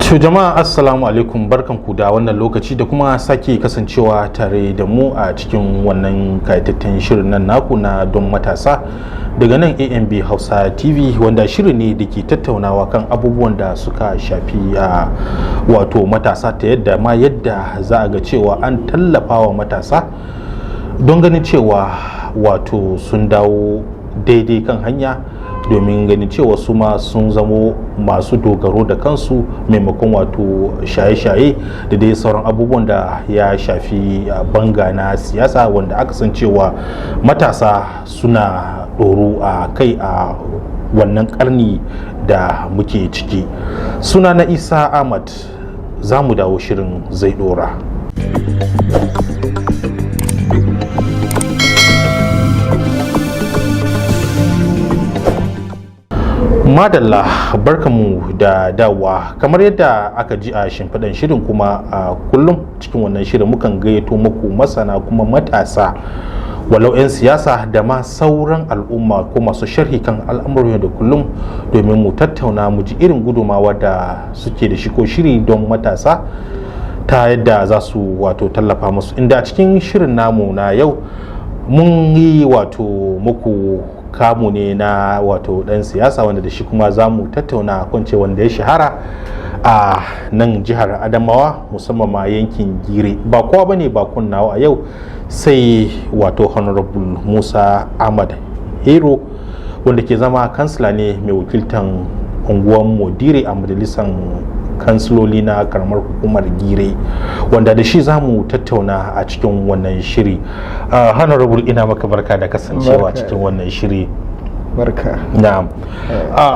To jama'a assalamu alaikum, barkanku da wannan lokaci da kuma sake kasancewa tare da mu a cikin wannan kayatattun shirin nan naku na don matasa daga nan AMB Hausa TV, wanda shirin ne da ke tattaunawa kan abubuwan da suka shafi a wato matasa, ta yadda za a ga cewa an tallafa wa matasa don ganin cewa wato sun dawo daidai kan hanya, domin ganin cewa su ma sun zamo masu dogaro da kansu maimakon wato shaye-shaye da dai sauran abubuwan da ya shafi banga na siyasa, wanda aka san cewa matasa suna ɗoro a kai a wannan karni da muke ciki. Suna na Isa Ahmad, za mu dawo, shirin zai ɗora. Madalla, barkamu da dawa. Kamar yadda aka ji a shimfiɗan shirin, kuma a kullum cikin wannan shirin mukan gayyato muku masana kuma matasa, walau 'yan siyasa da ma sauran al'umma ko masu sharhi kan al'amuran da kullum, domin mu tattauna mu ji irin gudumawa da suke da shi ko shiri don matasa, ta yadda za su wato tallafa musu. Inda a cikin shirin namu na yau mun yi wato muku kamu ne na wato dan siyasa, wanda da shi kuma za mu tattauna kwance, wanda ya shahara a nan jihar Adamawa, musamman ma yankin Gire. Ba kowa bane bakon nawa a yau, sai wato Honorable Musa Ahmad Hero, wanda ke zama kansila ne mai wakiltan unguwar Modire a majalisar kansiloli na karamar hukumar Gire, wanda da shi za mu tattauna a cikin wannan shiri. Honorable, ina maka barka da kasancewa cikin wannan shiri. Barka. Na'am.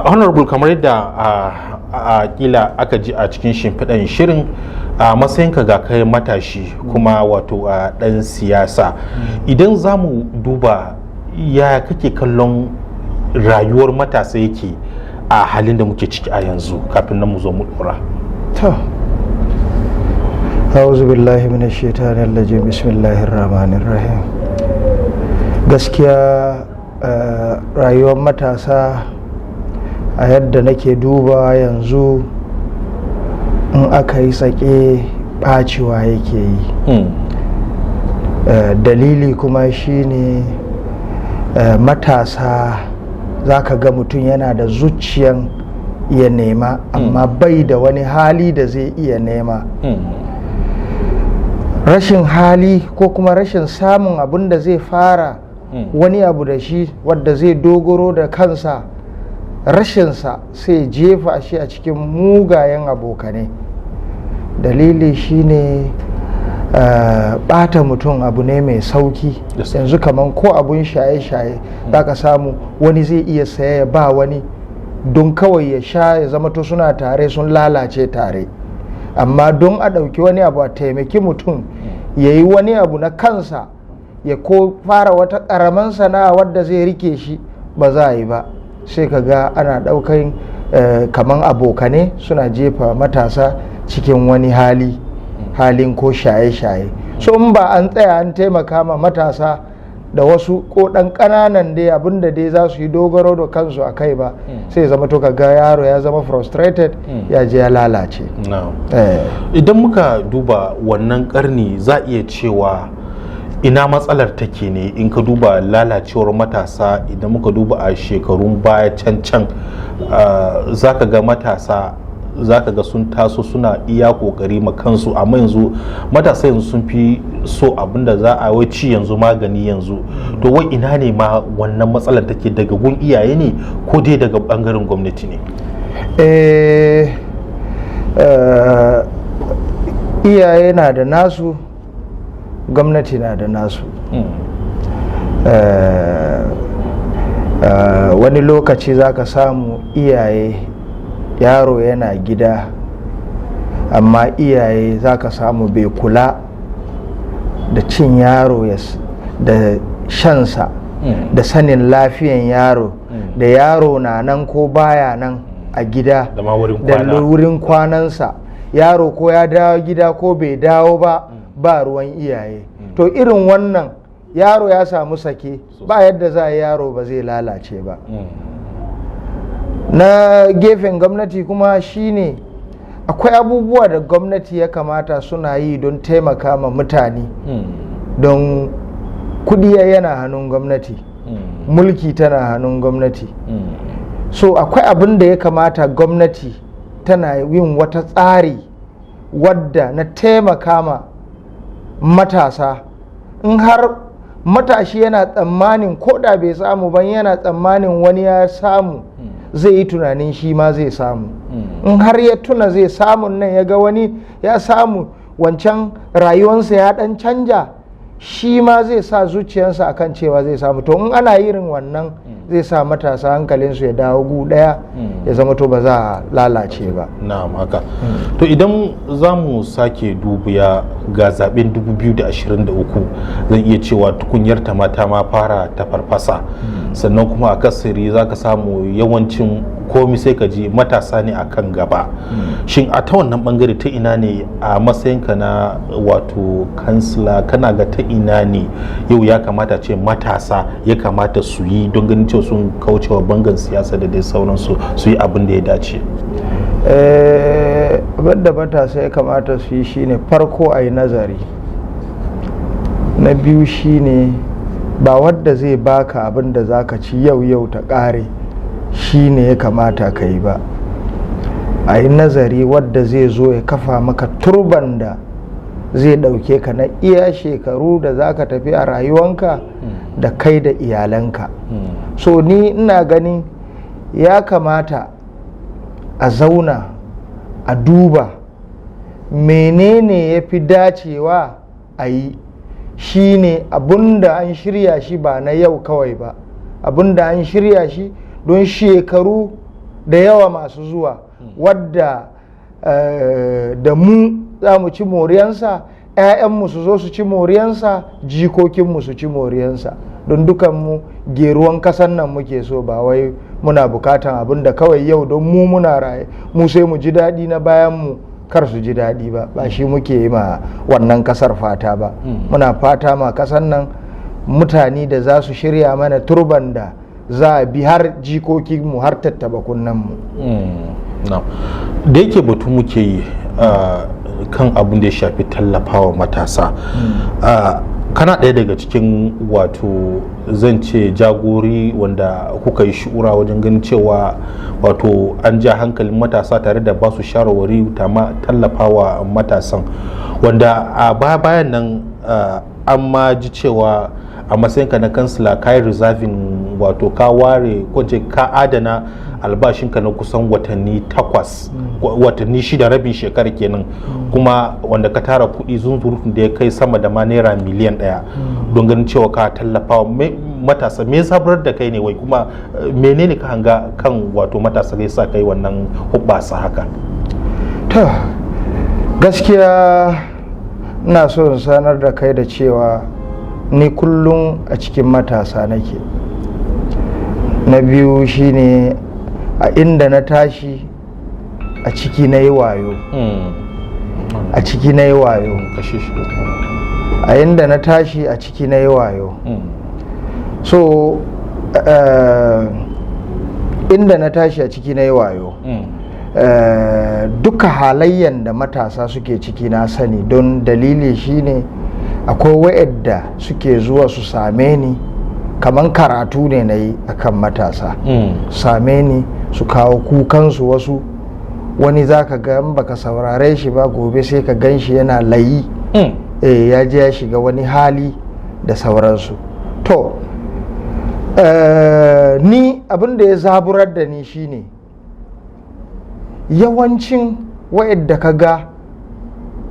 Honorable, kamar yadda a kila aka ji a cikin shimfiɗan shirin, a matsayinka ga kai matashi kuma wato a ɗan siyasa, idan za mu duba ya kake kallon rayuwar matasa yake a halin da muke ciki a yanzu, kafin nan mu zo mu dora. To, a'udhu billahi minash shaitanir rajim, bismillahir rahmanir rahim. Gaskiya rayuwar matasa a yadda nake duba yanzu, in aka yi sake ɓacewa yake yi. Dalili kuma shine matasa za ka ga mutum yana da zuciyan iya nema, amma bai da wani hali da zai iya nema. Rashin hali ko kuma rashin samun abin da zai fara wani abu da shi wadda zai dogaro da kansa, rashinsa sai jefa shi a cikin mugayen abokanai. Dalili shine bata mutum abu ne mai sauki. Yanzu kaman ko abun shaye-shaye za ka samu wani zai iya saya ya ba wani don kawai ya sha, ya zama to suna tare, sun lalace tare. Amma don a ɗauki wani abu a taimaki mutum ya yi wani abu na kansa, ya ko fara wata ƙaramin sana'a wadda zai rike shi, ba za a yi ba. sai ka ga ana ɗaukan kaman abokane suna jefa matasa cikin wani halin ko shaye-shaye. So in ba an tsaya an taimaka ma matasa da wasu ko ɗan ƙananan dai abinda dai za su yi dogaro da kansu a kai ba, sai zama to kaga yaro ya zama frustrated, ya je ya lalace. Idan muka duba wannan ƙarni, za a iya cewa ina matsalar take ne? In ka duba lalacewar matasa, idan muka duba a shekarun baya can za ka ga matasa, za ka ga sun taso suna iya kokari ma kansu, amma yanzu matasa yanzu sun fi so abinda za a wai ci yanzu magani yanzu. To wai ina ne ma wannan matsalar take, daga gun iyaye ne ko dai daga bangaren gwamnati ne? Iyaye na da nasu, gwamnati na da nasu. Wani lokaci za ka samu iyaye, yaro yana gida amma iyaye za ka samu bai kula da cin yaro da shansa, da sanin lafiyan yaro, da yaro na nan ko baya nan a gida, da wurin kwanansa. Yaro ko ya dawo gida ko bai dawo ba ruwan iyaye. To irin wannan yaro ya samu sake, ba yadda za a yi yaro ba zai lalace ba. Na gefen gwamnati kuma shine akwai abubuwa da gwamnati ya kamata suna yi don taimaka ma mutane, don kudi yana hannun gwamnati, mulki tana hannun gwamnati. So akwai abin da ya kamata gwamnati tana yin wata tsari wadda na taimaka ma matasa. In har matashi yana tsammanin ko da bai samu ban, yana tsammanin wani ya samu, zai yi tunanin shi ma zai samu. In har ya tuna zai samu nan, ya ga wani ya samu, wancan rayuwarsa ya dan canja, shi ma zai sa zuciyarsa akan cewa zai samu. To in ana irin wannan, zai sa matasa hankalinsu ya dawo gu daya, ya zama to ba za a lalace ba. Na'am, haka. To idan za mu sake dubiya ga zaben 2023, zan iya cewa tukunyar ta mata ma fara ta farfasa. Sannan kuma a kasari za ka samu yawancin komi sai ka ji matasa ne a kan gaba. Shin a ta wannan bangare ta ina ne, a matsayinka na wato kansila, kana ga ta ina ne yau ya kamata ce matasa ya kamata su yi don ganin cewa sun kaucewa bangan siyasa da dai sauransu, su yi abin da ya dace? Abin da matasa ya kamata su yi shine farko a yi nazari, na biyu shine ba wadda zai baka abin da za ka ci yau ta ƙare shine ya kamata ka yi ba. A yi nazari wadda zai zo ya kafa maka turban da zai ɗauke ka na iya shekaru da za ka tafi a rayuwanka da kai da iyalanka. So ni ina ganin ya kamata a zauna a duba menene ya fi dacewa a yi, shi ne abinda an shirya shi ba na yau kawai ba, abinda an shirya shi don shekaru da yawa masu zuwa, wadda da mu za mu ci moriyansa, 'ya'yanmu su zo su ci moriyansa, jikokinmu su ci moriyansa. Don dukanmu geruwan kasan nan muke so, ba wai muna bukatan abin da kawai yau don mu muna raye mu sai mu ji daɗi, na bayan mu kar su ji daɗi ba shi muke yi ma wannan kasar fata ba. Muna fata ma kasan nan mutane da za su shirya mana turban da za a bi har jikokinmu, har tattaba kunnenmu. Da yake batu muke yi kan abin da ya shafi tallafawa matasa, kana ɗaya daga cikin wato zan ce jagori wanda kuka yi shi'ura wajen ganin cewa wato an ja hankalin matasa tare da ba su shawarwari tallafawa matasan, wanda a bayan nan an ma ji cewa a matsayinka na kansila ka yi reserving, wato ka ware ko ka adana albashinka na kusan watanni 8, watanni 6 rabin shekara kenan, kuma wanda ka tara kuɗi zunzurutun da ya kai sama da ma naira miliyan 1 don ganin cewa ka tallafa matasa. Me zaburar da kai ne wai, kuma menene ka hanga kan wato matasa zai sa kai wannan hubbasa haka? To gaskiya ina so in sanar da kai da cewa ni kullum a cikin matasa nake. Na biyu shine a inda na tashi a ciki na yi wayo, a ciki na yi wayo, a inda na tashi a ciki na yi wayo. So inda na tashi a ciki na yi wayo, duka halayyan da matasa suke ciki na sani, don dalili shine akwai wa'yanda suke zuwa su same ni, kaman karatu ne na yi akan matasa, same ni su kawo kukansu. Wasu wani za ka ga baka saurare shi ba, gobe sai ka gan shi yana layi, ya je ya shiga wani hali da sauransu. To ni abin da ya zaburar da ni shine yawancin wa'yanda ka ga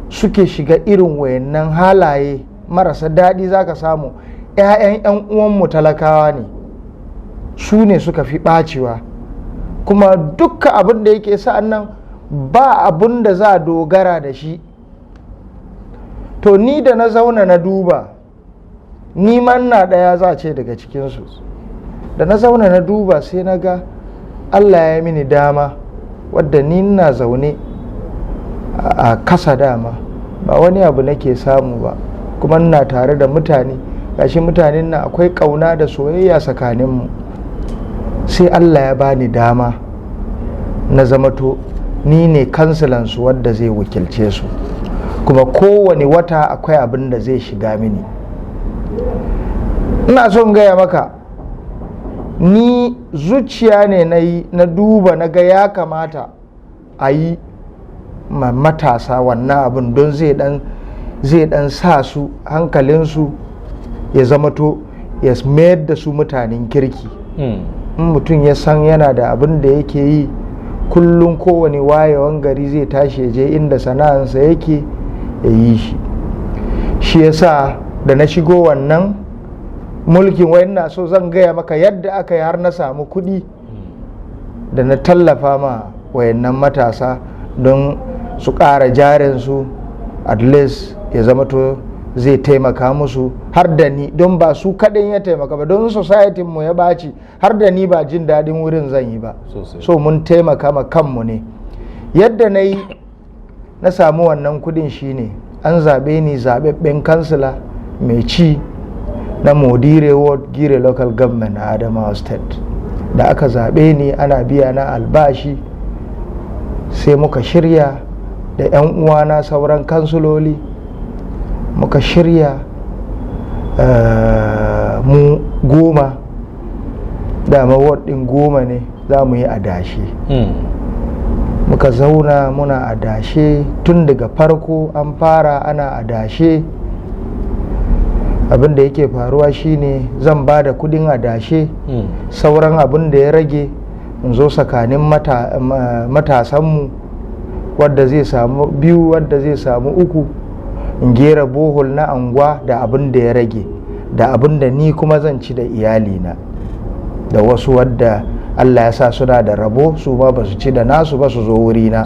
suke shiga irin wayannan halaye marasa daɗi, za ka samu 'ya'yan 'yan uwanmu talakawa ne, su ne suka fi ɓacewa. Kuma dukka abin da yake sa'an nan ba abin da za a dogara da shi. To ni da na zauna na duba, ni na ɗaya za a ce daga cikinsu, da na zauna na duba sai na ga Allah ya mini dama, wadda ni na zaune a kasa dama, ba wani abu nake samu ba, kuma ina tare da mutane, gashi mutanen nan akwai ƙauna da soyayya tsakaninmu. Sai Allah ya bani dama na zama to ni ne kansilansu wadda zai wakilce su, kuma kowane wata akwai abin da zai shiga mini. Ina son gaya maka, ni zuciya ne na duba na ga ya kamata a yi matasa wannan abin don zai dan sa su hankalinsu ya zamato ya mayar da su mutanen kirki. In mutum ya san yana da abin da yake yi, kullum kowane wayewan gari zai tashi ya je inda sana'ansa yake ya yi shi. Shi yasa da na shigo wannan mulkin, wai ina so zan gaya maka yadda aka yi har na samu kuɗi da na tallafa ma wayannan matasa don su ƙara jarinsu, at least ya zama to zai taimaka musu har da ni, don ba su kaɗai ya taimaka ba, don society mu ya ɓaci har da ni ba jin daɗin wurin zan yi ba. So mun taimaka ma kanmu ne. Yadda na yi na samu wannan kuɗin shine an zaɓe ni zaɓaɓɓen kansila mai ci na Modire Ward, Gire Local Government a Adamawa State. Da aka zaɓe ni ana biya na albashi, sai muka shirya da 'yan uwana sauran kansuloli, muka shirya mu 10, dama ward ɗin 10 ne za mu yi adashe. Muka zauna muna adashe tun daga farko, an fara ana adashe. Abin da yake faruwa shine zan ba da kudin adashe, sauran abin da ya rage in zo tsakanin matasanmu, wadda zai samu 2 wadda zai samu 3, in gera bohol na anguwa da abin da ya rage, da abin da ni kuma zan ci da iyalina, da wasu wadda Allah ya sa suna da rabo su ba su ci da nasu ba su zo wurina.